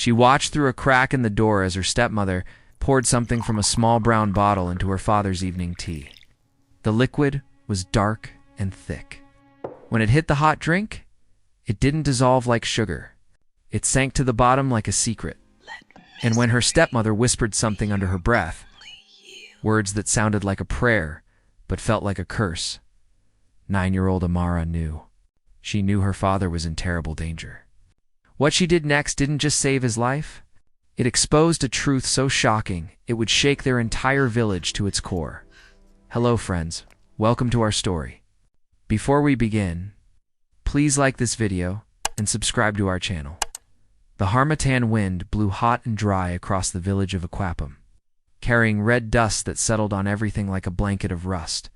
She watched through a crack in the door as her stepmother poured something from a small brown bottle into her father's evening tea. The liquid was dark and thick. When it hit the hot drink, it didn't dissolve like sugar. It sank to the bottom like a secret. And when her stepmother whispered something under her breath, words that sounded like a prayer but felt like a curse, 9-year-old Amara knew. She knew her father was in terrible danger. What she did next didn't just save his life. It exposed a truth so shocking it would shake their entire village to its core. Hello, friends. Welcome to our story. Before we begin, please like this video and subscribe to our channel. The Harmattan wind blew hot and dry across the village of Aquapum, carrying red dust that settled on everything like a blanket of rust.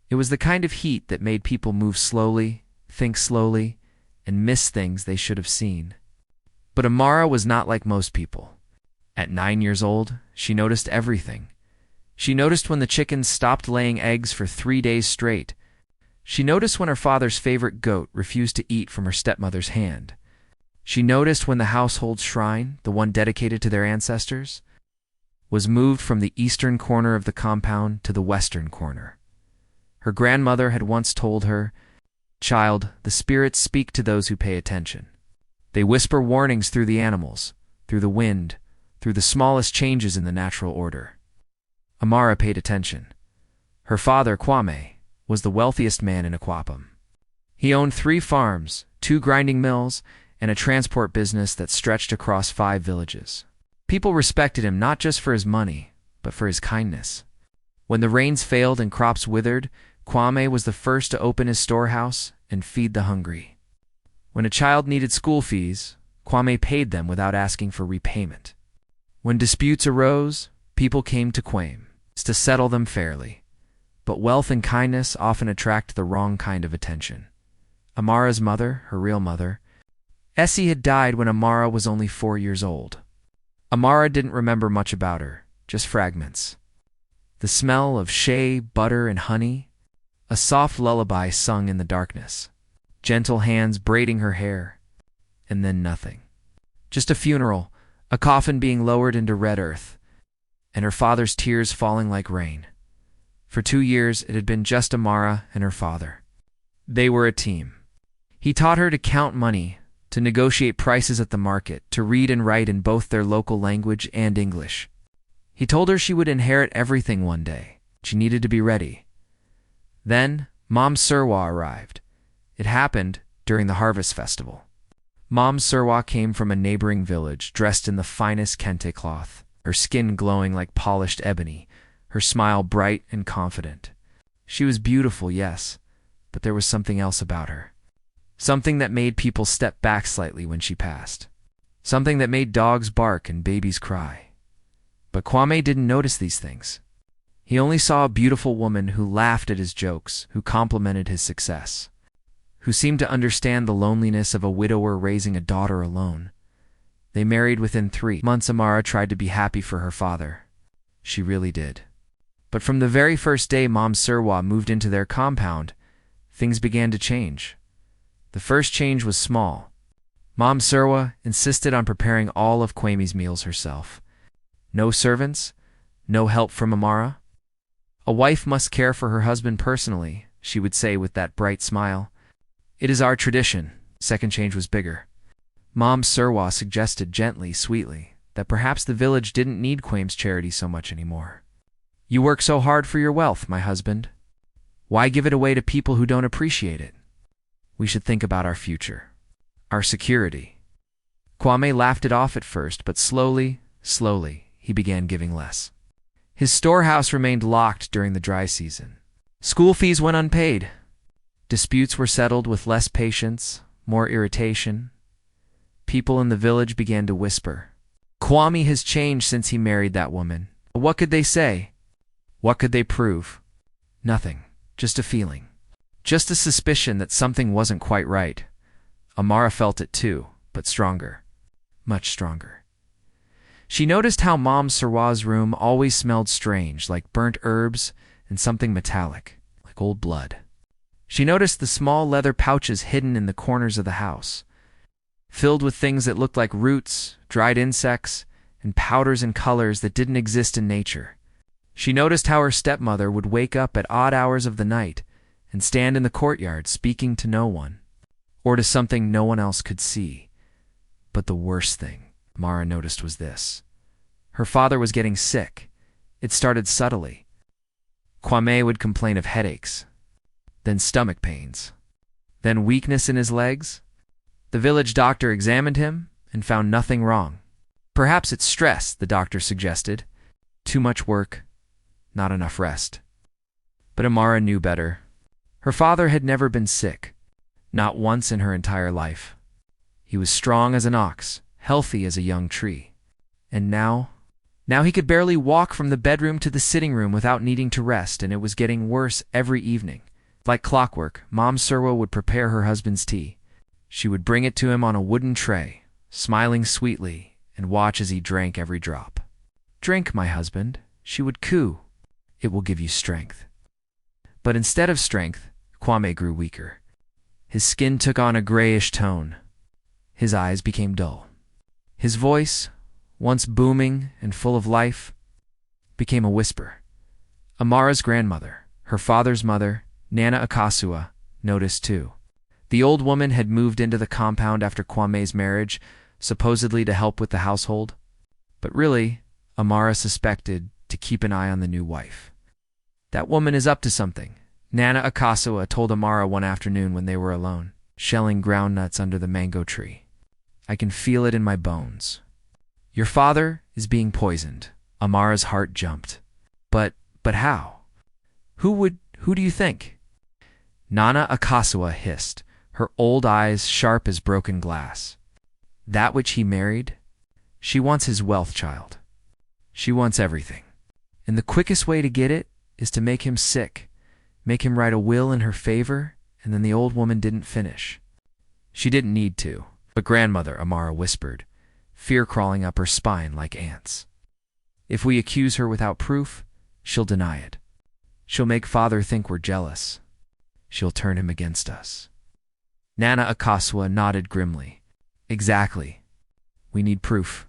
It was the kind of heat that made people move slowly, think slowly, and miss things they should have seen. But Amara was not like most people. At 9 years old, she noticed everything. She noticed when the chickens stopped laying eggs for 3 days straight. She noticed when her father's favorite goat refused to eat from her stepmother's hand. She noticed when the household shrine, the one dedicated to their ancestors, was moved from the eastern corner of the compound to the western corner. Her grandmother had once told her, "Child, the spirits speak to those who pay attention. They whisper warnings through the animals, through the wind, through the smallest changes in the natural order." Amara paid attention. Her father, Kwame, was the wealthiest man in Aquapum. He owned 3 farms, 2 grinding mills, and a transport business that stretched across 5 villages. People respected him not just for his money, but for his kindness. When the rains failed and crops withered, Kwame was the first to open his storehouse and feed the hungry. When a child needed school fees, Kwame paid them without asking for repayment. When disputes arose, people came to Kwame to settle them fairly. But wealth and kindness often attract the wrong kind of attention. Amara's mother, her real mother, Essie, had died when Amara was only 4 years old. Amara didn't remember much about her, just fragments. The smell of shea, butter, and honey, a soft lullaby sung in the darkness, gentle hands braiding her hair, and then nothing. Just a funeral, a coffin being lowered into red earth, and her father's tears falling like rain. For 2 years, it had been just Amara and her father. They were a team. He taught her to count money, to negotiate prices at the market, to read and write in both their local language and English. He told her she would inherit everything one day. She needed to be ready. Then, Mom Surwa arrived. It happened during the harvest festival. Mom Surwa came from a neighboring village, dressed in the finest kente cloth, her skin glowing like polished ebony, her smile bright and confident. She was beautiful, yes, but there was something else about her. Something that made people step back slightly when she passed. Something that made dogs bark and babies cry. But Kwame didn't notice these things. He only saw a beautiful woman who laughed at his jokes, who complimented his success, who seemed to understand the loneliness of a widower raising a daughter alone. They married within 3 months. Amara tried to be happy for her father. She really did. But from the very first day Mom Surwa moved into their compound, things began to change. The first change was small. Mom Surwa insisted on preparing all of Kwame's meals herself. No servants, no help from Amara. "A wife must care for her husband personally," she would say with that bright smile. "It is our tradition." Second change was bigger. Mom Surwa suggested gently, sweetly, that perhaps the village didn't need Kwame's charity so much anymore. "You work so hard for your wealth, my husband. Why give it away to people who don't appreciate it? We should think about our future, our security." Kwame laughed it off at first, but slowly, he began giving less. His storehouse remained locked during the dry season. School fees went unpaid. Disputes were settled with less patience, more irritation. People in the village began to whisper, "Kwame has changed since he married that woman." What could they say? What could they prove? Nothing, just a feeling. Just a suspicion that something wasn't quite right. Amara felt it too, but stronger. Much stronger. She noticed how Mom Surwa's room always smelled strange, like burnt herbs and something metallic, like old blood. She noticed the small leather pouches hidden in the corners of the house. filled with things that looked like roots, dried insects, and powders and colors that didn't exist in nature. She noticed how her stepmother would wake up at odd hours of the night and stand in the courtyard speaking to no one, or to something no one else could see. But the worst thing Amara noticed was this. Her father was getting sick. It started subtly. Kwame would complain of headaches, then stomach pains, then weakness in his legs. The village doctor examined him and found nothing wrong. Perhaps it's stress, the doctor suggested. Too much work, not enough rest. But Amara knew better. Her father had never been sick, not once in her entire life. He was strong as an ox, healthy as a young tree. And now he could barely walk from the bedroom to the sitting room without needing to rest, and it was getting worse every evening. Like clockwork, Mom Surwa would prepare her husband's tea. She would bring it to him on a wooden tray, smiling sweetly, and watch as he drank every drop. "Drink, my husband," she would coo. "It will give you strength." But instead of strength, Kwame grew weaker. His skin took on a grayish tone. His eyes became dull. His voice, once booming and full of life, became a whisper. Amara's grandmother, her father's mother, Nana Akasua, noticed too. The old woman had moved into the compound after Kwame's marriage, supposedly to help with the household. But really, Amara suspected to keep an eye on the new wife. "That woman is up to something," Nana Akasua told Amara one afternoon when they were alone, shelling groundnuts under the mango tree. "I can feel it in my bones." "Your father is being poisoned." Amara's heart jumped. But how? Who do you think?" Nana Akasua hissed, her old eyes sharp as broken glass. "That which he married? She wants his wealth, child. She wants everything. And the quickest way to get it is to make him sick, make him write a will in her favor," and then the old woman didn't finish. She didn't need to. "But grandmother," Amara whispered, fear crawling up her spine like ants. "If we accuse her without proof, she'll deny it. She'll make father think we're jealous. She'll turn him against us." Nana Akasua nodded grimly. "Exactly. We need proof.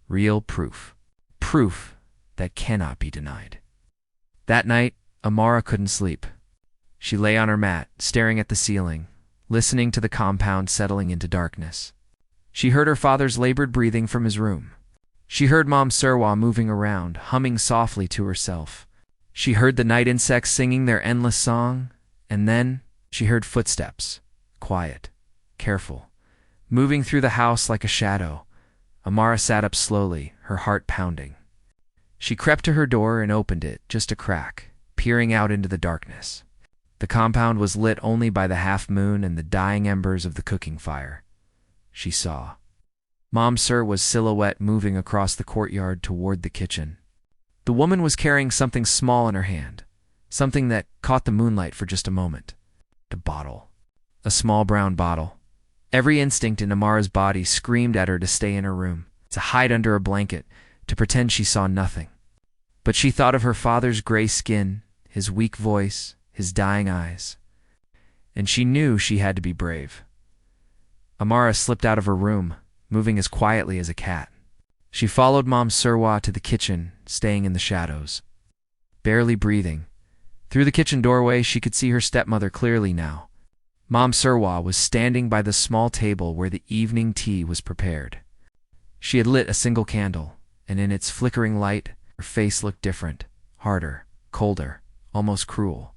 Real proof. Proof that cannot be denied." That night, Amara couldn't sleep. She lay on her mat, staring at the ceiling, listening to the compound settling into darkness. She heard her father's labored breathing from his room. She heard Mom Surwa moving around, humming softly to herself. She heard the night insects singing their endless song, and then she heard footsteps, quiet, careful, moving through the house like a shadow. Amara sat up slowly, her heart pounding. She crept to her door and opened it, just a crack, peering out into the darkness. The compound was lit only by the half-moon and the dying embers of the cooking fire. She saw Mom Surwa's silhouette moving across the courtyard toward the kitchen. The woman was carrying something small in her hand, something that caught the moonlight for just a moment. A bottle. A small brown bottle. Every instinct in Amara's body screamed at her to stay in her room, to hide under a blanket, to pretend she saw nothing. But she thought of her father's gray skin, his weak voice, his dying eyes. And she knew she had to be brave. Amara slipped out of her room, moving as quietly as a cat. She followed Mom Surwa to the kitchen, staying in the shadows. Barely breathing. Through the kitchen doorway, she could see her stepmother clearly now. Mom Surwa was standing by the small table where the evening tea was prepared. She had lit a single candle, and in its flickering light, her face looked different, harder, colder, almost cruel.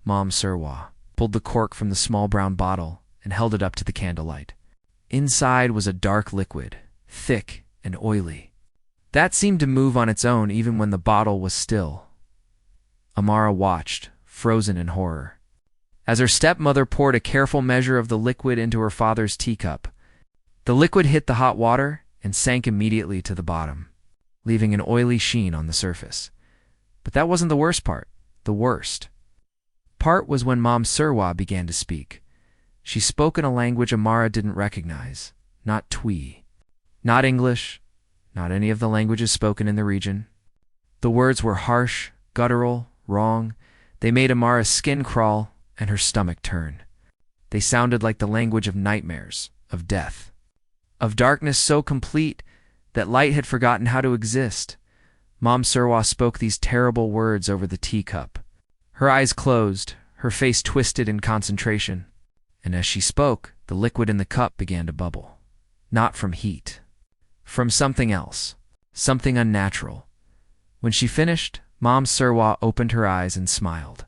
Mom Surwa pulled the cork from the small brown bottle and held it up to the candlelight. Inside was a dark liquid, thick and oily. That seemed to move on its own even when the bottle was still. Amara watched, frozen in horror. As her stepmother poured a careful measure of the liquid into her father's teacup, the liquid hit the hot water and sank immediately to the bottom, leaving an oily sheen on the surface. But that wasn't the worst part. The worst part was when Mom Surwa began to speak. She spoke in a language Amara didn't recognize, not Twi, not English, not any of the languages spoken in the region. The words were harsh, guttural, wrong. They made Amara's skin crawl and her stomach turn. They sounded like the language of nightmares, of death. of darkness so complete that light had forgotten how to exist. Mom Surwa spoke these terrible words over the teacup. Her eyes closed, her face twisted in concentration. And as she spoke, the liquid in the cup began to bubble. Not from heat. From something else. Something unnatural. When she finished, Mom Surwa opened her eyes and smiled.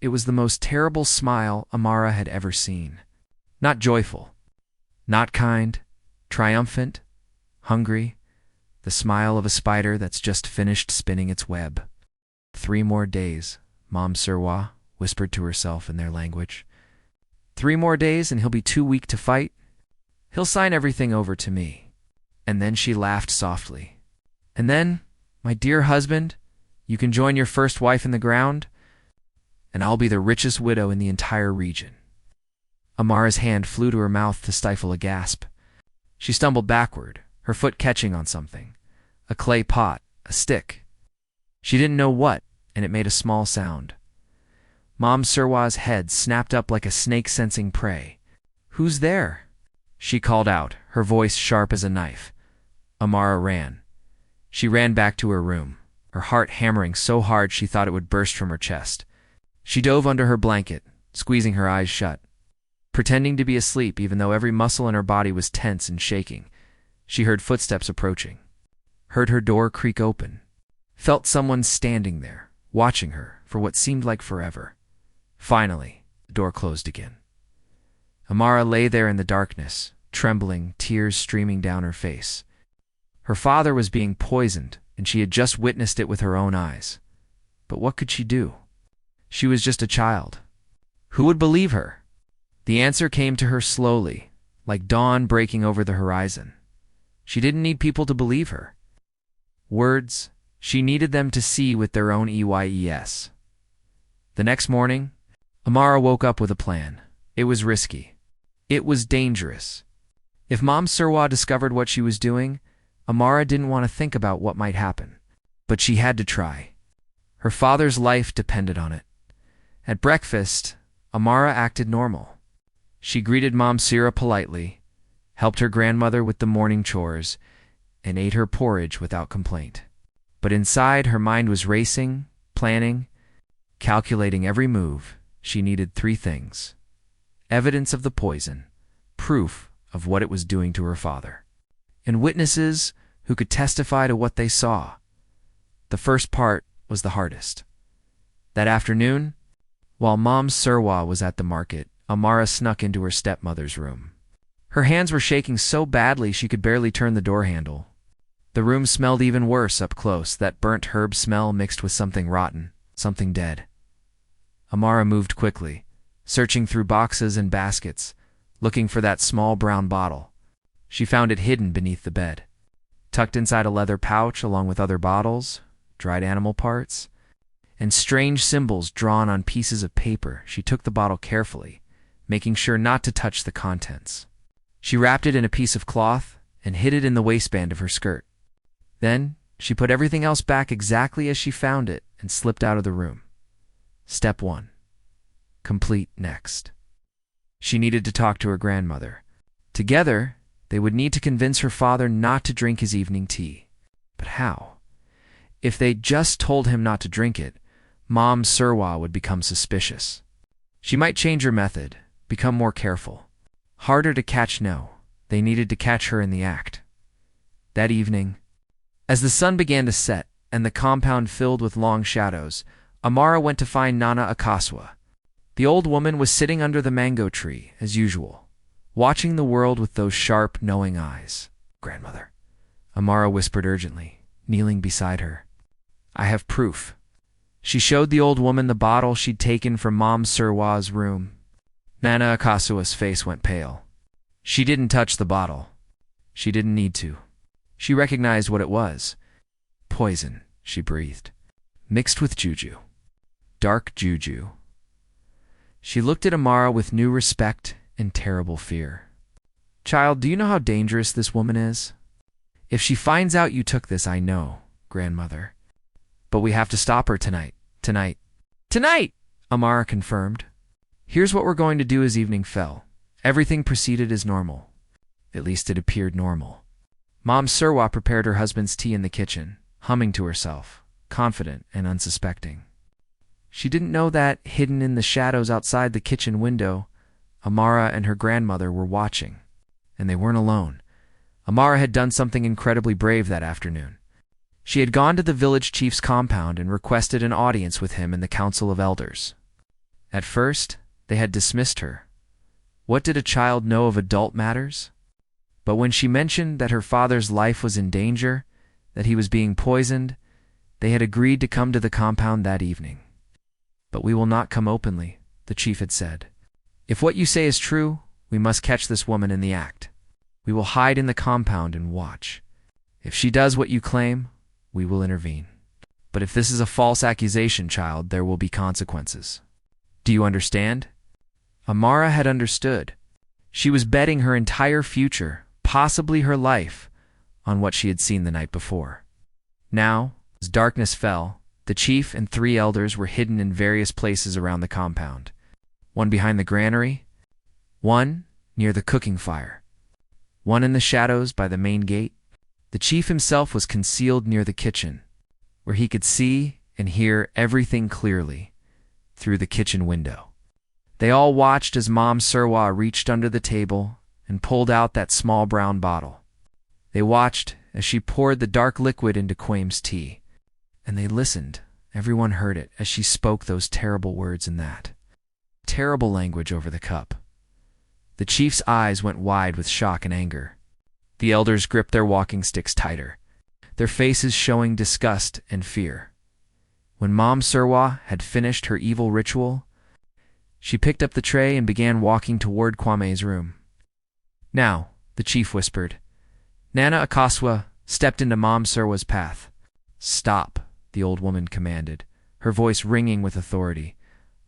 It was the most terrible smile Amara had ever seen. Not joyful. Not kind. Triumphant. Hungry. The smile of a spider that's just finished spinning its web. 3 more days, Mom Surwa whispered to herself in their language. 3 more days and he'll be too weak to fight. He'll sign everything over to me. And then she laughed softly. And then, my dear husband, you can join your first wife in the ground, and I'll be the richest widow in the entire region. Amara's hand flew to her mouth to stifle a gasp. She stumbled backward, her foot catching on something. A clay pot, a stick. She didn't know what, and it made a small sound. Mom Surwa's head snapped up like a snake sensing prey. Who's there? She called out, her voice sharp as a knife. Amara ran. She ran back to her room, her heart hammering so hard she thought it would burst from her chest. She dove under her blanket, squeezing her eyes shut. Pretending to be asleep even though every muscle in her body was tense and shaking, she heard footsteps approaching. Heard her door creak open. Felt someone standing there, watching her for what seemed like forever. Finally, the door closed again. Amara lay there in the darkness, trembling, tears streaming down her face. Her father was being poisoned, and she had just witnessed it with her own eyes. But what could she do? She was just a child. Who would believe her? The answer came to her slowly, like dawn breaking over the horizon. She didn't need people to believe her. Words, she needed them to see with their own eyes. The next morning, Amara woke up with a plan. It was risky. It was dangerous. If Mom Surwa discovered what she was doing, Amara didn't want to think about what might happen. But she had to try. Her father's life depended on it. At breakfast, Amara acted normal. She greeted Mom Surwa politely, helped her grandmother with the morning chores, and ate her porridge without complaint. But inside, her mind was racing, planning, calculating every move. She needed 3 things: evidence of the poison, proof of what it was doing to her father, and witnesses who could testify to what they saw. The first part was the hardest. That afternoon, while Mom Surwa was at the market, Amara snuck into her stepmother's room. Her hands were shaking so badly she could barely turn the door handle. The room smelled even worse up close, that burnt herb smell mixed with something rotten, something dead. Amara moved quickly, searching through boxes and baskets, looking for that small brown bottle. She found it hidden beneath the bed, tucked inside a leather pouch along with other bottles, dried animal parts, and strange symbols drawn on pieces of paper. She took the bottle carefully, making sure not to touch the contents. She wrapped it in a piece of cloth and hid it in the waistband of her skirt. Then she put everything else back exactly as she found it and slipped out of the room. Step 1. Complete next. She needed to talk to her grandmother. Together, they would need to convince her father not to drink his evening tea. But how? If they just told him not to drink it, Mom Surwa would become suspicious. She might change her method, become more careful. Harder to catch, no. They needed to catch her in the act. That evening, as the sun began to set and the compound filled with long shadows, Amara went to find Nana Akaswa. The old woman was sitting under the mango tree, as usual, watching the world with those sharp, knowing eyes. "Grandmother," Amara whispered urgently, kneeling beside her. "I have proof." She showed the old woman the bottle she'd taken from Mom Surwa's room. Nana Akaswa's face went pale. She didn't touch the bottle. She didn't need to. She recognized what it was. Poison, she breathed. Mixed with juju. Dark juju. She looked at Amara with new respect and terrible fear. "Child, do you know how dangerous this woman is? If she finds out you took this, I know, grandmother. But we have to stop her tonight. Tonight." "Tonight!" Amara confirmed. "Here's what we're going to do." As evening fell, everything proceeded as normal. At least it appeared normal. Mom Surwa prepared her husband's tea in the kitchen, humming to herself, confident and unsuspecting. She didn't know that, hidden in the shadows outside the kitchen window, Amara and her grandmother were watching. And they weren't alone. Amara had done something incredibly brave that afternoon. She had gone to the village chief's compound and requested an audience with him in the council of elders. At first, they had dismissed her. What did a child know of adult matters? But when she mentioned that her father's life was in danger, that he was being poisoned, they had agreed to come to the compound that evening. "But we will not come openly," the chief had said. "If what you say is true, we must catch this woman in the act. We will hide in the compound and watch. If she does what you claim, we will intervene. But if this is a false accusation, child, there will be consequences. Do you understand?" Amara had understood. She was betting her entire future, possibly her life, on what she had seen the night before. Now, as darkness fell, the chief and 3 elders were hidden in various places around the compound. One behind the granary, one near the cooking fire, one in the shadows by the main gate. The chief himself was concealed near the kitchen, where he could see and hear everything clearly through the kitchen window. They all watched as Mom Surwa reached under the table and pulled out that small brown bottle. They watched as she poured the dark liquid into Kwame's tea. And they listened. Everyone heard it as she spoke those terrible words in that terrible language over the cup. The chief's eyes went wide with shock and anger. The elders gripped their walking sticks tighter, their faces showing disgust and fear. When Mom Surwa had finished her evil ritual, she picked up the tray and began walking toward Kwame's room. "Now," the chief whispered. Nana Akaswa stepped into Mom Surwa's path. "Stop," the old woman commanded, her voice ringing with authority.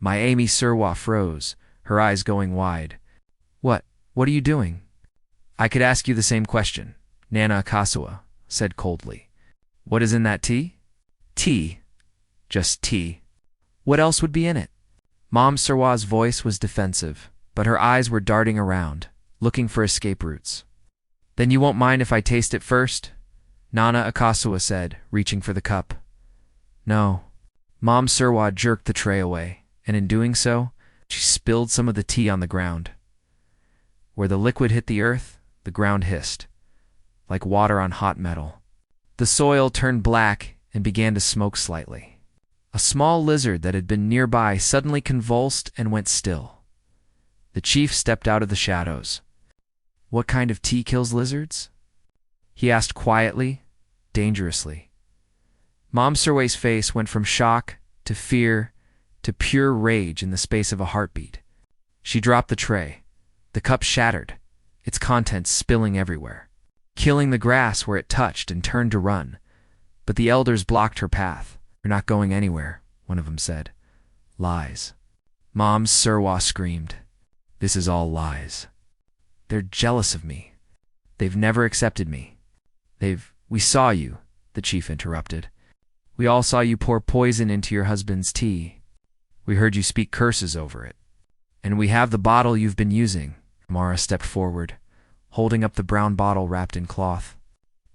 My Amy Surwa froze, her eyes going wide. What are you doing?" "I could ask you the same question," Nana Akaswa said coldly. "What is in that tea?" "Tea. Just tea. What else would be in it?" Mom Surwa's voice was defensive, but her eyes were darting around, looking for escape routes. "Then you won't mind if I taste it first?" Nana Akaswa said, reaching for the cup. "No." Mom Surwa jerked the tray away, and in doing so, she spilled some of the tea on the ground. Where the liquid hit the earth, the ground hissed, like water on hot metal. The soil turned black and began to smoke slightly. A small lizard that had been nearby suddenly convulsed and went still. The chief stepped out of the shadows. "What kind of tea kills lizards?" he asked quietly, dangerously. Mom Surwa's face went from shock to fear to pure rage in the space of a heartbeat. She dropped the tray. The cup shattered, its contents spilling everywhere, killing the grass where it touched, and turned to run. But the elders blocked her path. "You're not going anywhere," one of them said. "Lies." Mom Surwa screamed. "This is all lies. They're jealous of me. They've never accepted me. We saw you," the chief interrupted. "We all saw you pour poison into your husband's tea. We heard you speak curses over it. And we have the bottle you've been using." Amara stepped forward, holding up the brown bottle wrapped in cloth.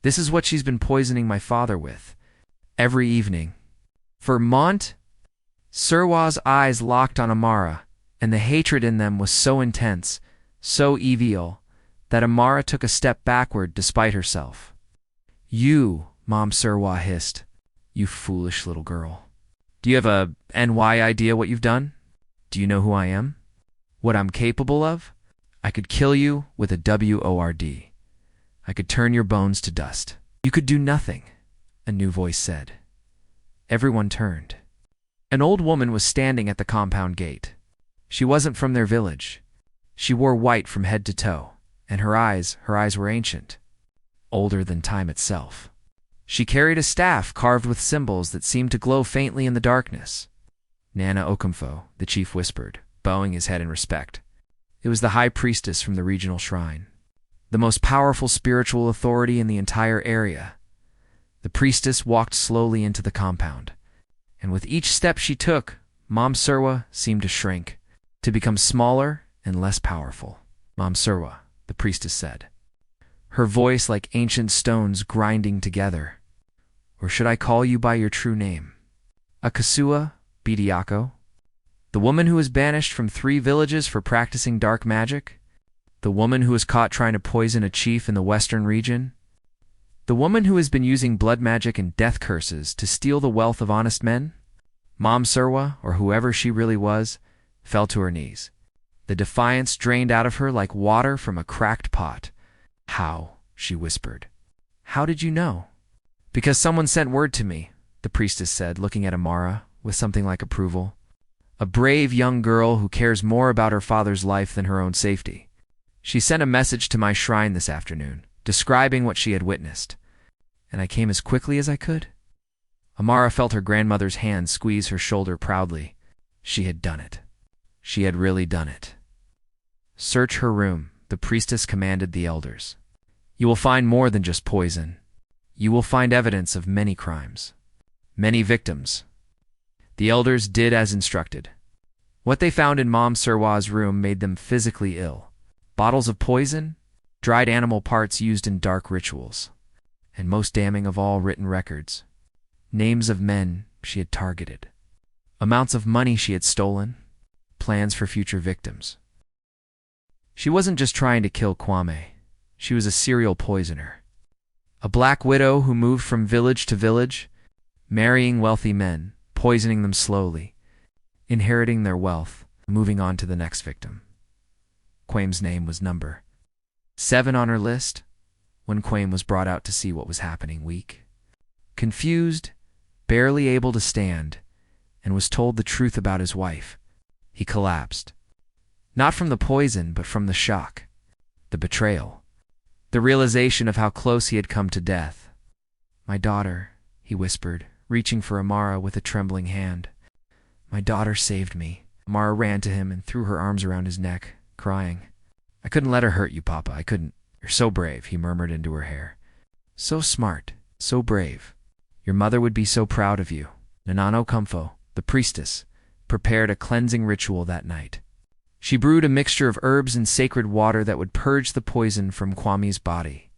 "This is what she's been poisoning my father with, every evening. For Mont?" Surwa's eyes locked on Amara, and the hatred in them was so intense, so evil, that Amara took a step backward despite herself. "You," Mom Surwa hissed. "You foolish little girl. Do you have a NY idea what you've done? Do you know who I am? What I'm capable of? I could kill you with a WORD. I could turn your bones to dust." "You could do nothing," a new voice said. Everyone turned. An old woman was standing at the compound gate. She wasn't from their village. She wore white from head to toe, and her eyes were ancient, older than time itself. She carried a staff carved with symbols that seemed to glow faintly in the darkness. "Nana Okomfo," the chief whispered, bowing his head in respect. It was the high priestess from the regional shrine, the most powerful spiritual authority in the entire area. The priestess walked slowly into the compound, and with each step she took, Mom Surwa seemed to shrink, to become smaller and less powerful. "Mom Surwa," the priestess said, her voice like ancient stones grinding together. Or should I call you by your true name? Akasua Bidiako? The woman who was banished from 3 villages for practicing dark magic? The woman who was caught trying to poison a chief in the western region? The woman who has been using blood magic and death curses to steal the wealth of honest men? Mom Surwa, or whoever she really was, fell to her knees. The defiance drained out of her like water from a cracked pot. How? She whispered. How did you know? Because someone sent word to me, the priestess said, looking at Amara with something like approval. A brave young girl who cares more about her father's life than her own safety. She sent a message to my shrine this afternoon, describing what she had witnessed. And I came as quickly as I could. Amara felt her grandmother's hand squeeze her shoulder proudly. She had done it. She had really done it. Search her room, the priestess commanded the elders. You will find more than just poison. You will find evidence of many crimes. Many victims. The elders did as instructed. What they found in Mom Surwa's room made them physically ill. Bottles of poison, dried animal parts used in dark rituals, and most damning of all, written records. Names of men she had targeted. Amounts of money she had stolen. Plans for future victims. She wasn't just trying to kill Kwame. She was a serial poisoner. A black widow who moved from village to village, marrying wealthy men, poisoning them slowly, inheriting their wealth, moving on to the next victim. Kwame's name was number 7 on her list when Kwame was brought out to see what was happening, weak, confused, barely able to stand, and was told the truth about his wife. He collapsed. Not from the poison, but from the shock, the betrayal, the realization of how close he had come to death. My daughter, he whispered, reaching for Amara with a trembling hand. My daughter saved me. Amara ran to him and threw her arms around his neck, crying. I couldn't let her hurt you, Papa. I couldn't. You're so brave, he murmured into her hair. So smart, so brave. Your mother would be so proud of you. Nanano Kumfo, the priestess, prepared a cleansing ritual that night. She brewed a mixture of herbs and sacred water that would purge the poison from Kwame's body.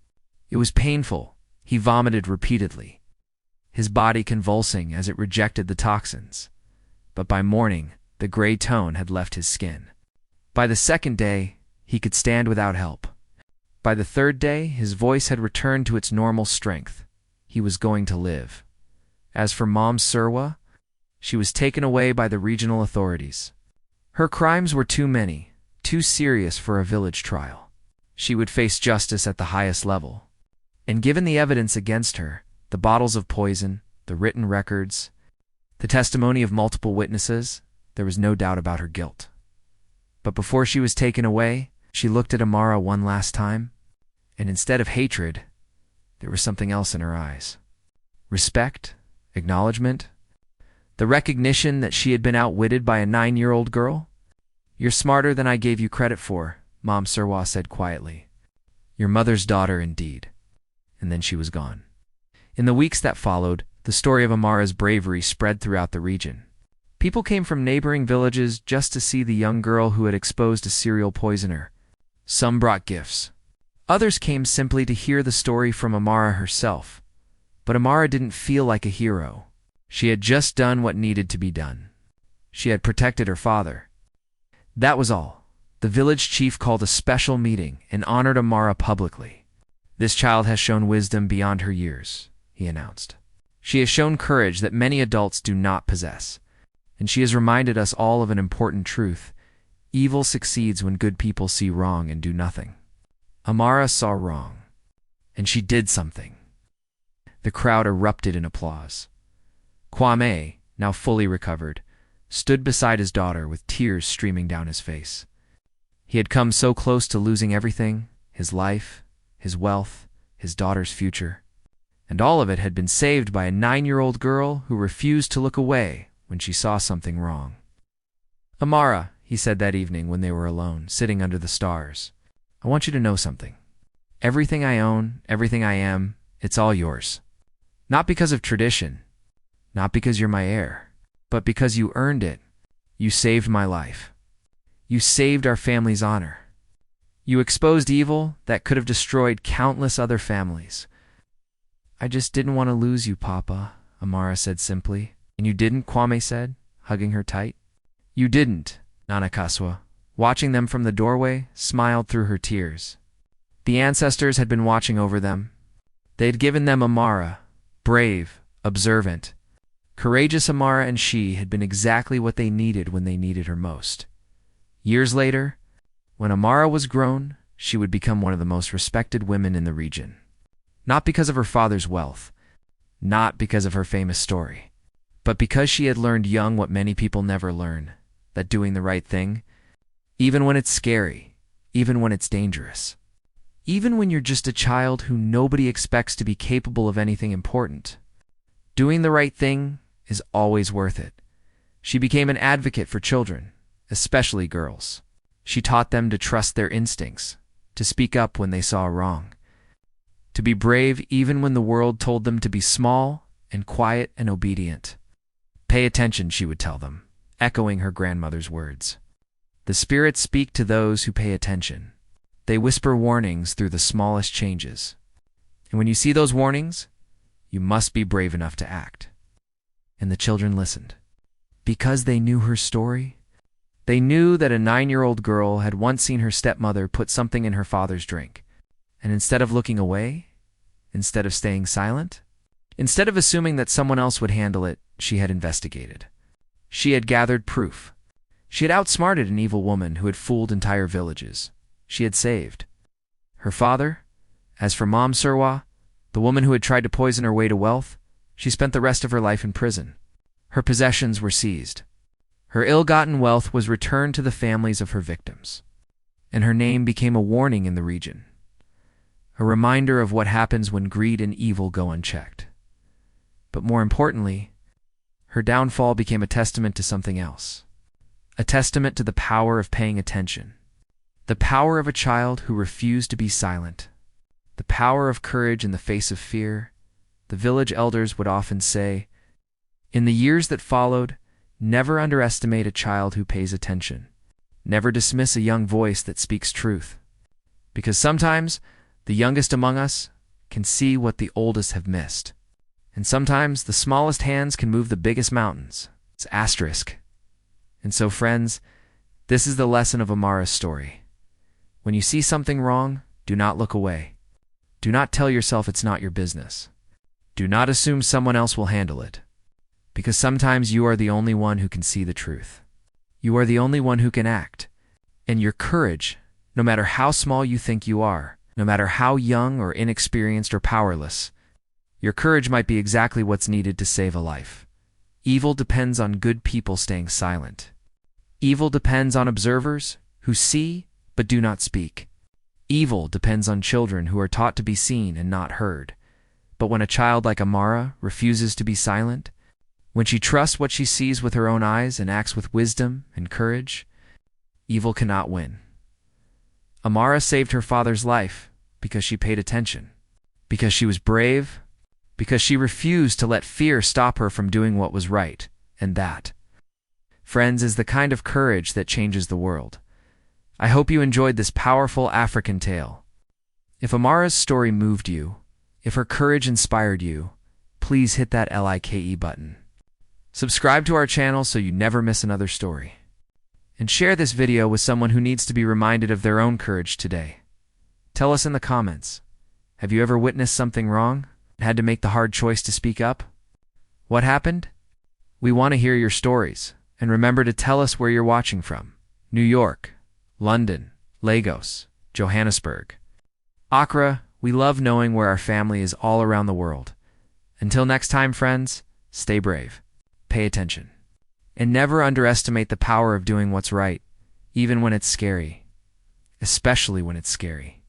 It was painful. He vomited repeatedly, his body convulsing as it rejected the toxins. But by morning, the gray tone had left his skin. By the second day, he could stand without help. By the third day, his voice had returned to its normal strength. He was going to live. As for Mom Surwa, she was taken away by the regional authorities. Her crimes were too many, too serious for a village trial. She would face justice at the highest level. And given the evidence against her, the bottles of poison, the written records, the testimony of multiple witnesses, there was no doubt about her guilt. But before she was taken away, she looked at Amara one last time, and instead of hatred, there was something else in her eyes. Respect, acknowledgement, the recognition that she had been outwitted by a 9-year-old girl. You're smarter than I gave you credit for, Mom Surwa said quietly. Your mother's daughter indeed. And then she was gone. In the weeks that followed, the story of Amara's bravery spread throughout the region. People came from neighboring villages just to see the young girl who had exposed a serial poisoner. Some brought gifts. Others came simply to hear the story from Amara herself. But Amara didn't feel like a hero. She had just done what needed to be done. She had protected her father. That was all. The village chief called a special meeting and honored Amara publicly. This child has shown wisdom beyond her years, he announced. She has shown courage that many adults do not possess. And she has reminded us all of an important truth. Evil succeeds when good people see wrong and do nothing. Amara saw wrong, and she did something. The crowd erupted in applause. Kwame, now fully recovered, stood beside his daughter with tears streaming down his face. He had come so close to losing everything, his life, his wealth, his daughter's future. And all of it had been saved by a 9-year-old girl who refused to look away when she saw something wrong. Amara, he said that evening when they were alone, sitting under the stars, I want you to know something. Everything I own, everything I am, it's all yours. Not because of tradition, not because you're my heir, but because you earned it. You saved my life. You saved our family's honor. You exposed evil that could have destroyed countless other families. I just didn't want to lose you, Papa, Amara said simply. And you didn't, Kwame said, hugging her tight. You didn't, Nanakaswa, watching them from the doorway, smiled through her tears. The ancestors had been watching over them. They had given them Amara, brave, observant. Courageous Amara, and she had been exactly what they needed when they needed her most. Years later, when Amara was grown, she would become one of the most respected women in the region. Not because of her father's wealth, not because of her famous story, but because she had learned young what many people never learn, that doing the right thing, even when it's scary, even when it's dangerous, even when you're just a child who nobody expects to be capable of anything important, doing the right thing is always worth it. She became an advocate for children, especially girls. She taught them to trust their instincts, to speak up when they saw wrong, to be brave even when the world told them to be small and quiet and obedient. Pay attention, she would tell them, echoing her grandmother's words. The spirits speak to those who pay attention. They whisper warnings through the smallest changes. And when you see those warnings, you must be brave enough to act. And the children listened. Because they knew her story, they knew that a 9-year-old girl had once seen her stepmother put something in her father's drink. And instead of looking away, instead of staying silent, instead of assuming that someone else would handle it, she had investigated. She had gathered proof. She had outsmarted an evil woman who had fooled entire villages. She had saved her father. As for Mom Surwa, the woman who had tried to poison her way to wealth, she spent the rest of her life in prison. Her possessions were seized. Her ill-gotten wealth was returned to the families of her victims. And her name became a warning in the region, a reminder of what happens when greed and evil go unchecked. But more importantly, her downfall became a testament to something else, a testament to the power of paying attention, the power of a child who refused to be silent, the power of courage in the face of fear. The village elders would often say, in the years that followed, never underestimate a child who pays attention. Never dismiss a young voice that speaks truth. Because sometimes the youngest among us can see what the oldest have missed. And sometimes the smallest hands can move the biggest mountains. It's asterisk. And so, friends, this is the lesson of Amara's story. When you see something wrong, do not look away. Do not tell yourself it's not your business. Do not assume someone else will handle it. Because sometimes you are the only one who can see the truth. You are the only one who can act. And your courage, no matter how small you think you are, no matter how young or inexperienced or powerless, your courage might be exactly what's needed to save a life. Evil depends on good people staying silent. Evil depends on observers who see but do not speak. Evil depends on children who are taught to be seen and not heard. But when a child like Amara refuses to be silent, when she trusts what she sees with her own eyes and acts with wisdom and courage, evil cannot win. Amara saved her father's life because she paid attention, because she was brave, because she refused to let fear stop her from doing what was right, and that, friends, is the kind of courage that changes the world. I hope you enjoyed this powerful African tale. If Amara's story moved you, if her courage inspired you, please hit that like button. Subscribe to our channel so you never miss another story. And share this video with someone who needs to be reminded of their own courage today. Tell us in the comments, have you ever witnessed something wrong and had to make the hard choice to speak up? What happened? We want to hear your stories, and remember to tell us where you're watching from. New York, London, Lagos, Johannesburg, Accra. We love knowing where our family is all around the world. Until next time, friends, stay brave, pay attention, and never underestimate the power of doing what's right, even when it's scary, especially when it's scary.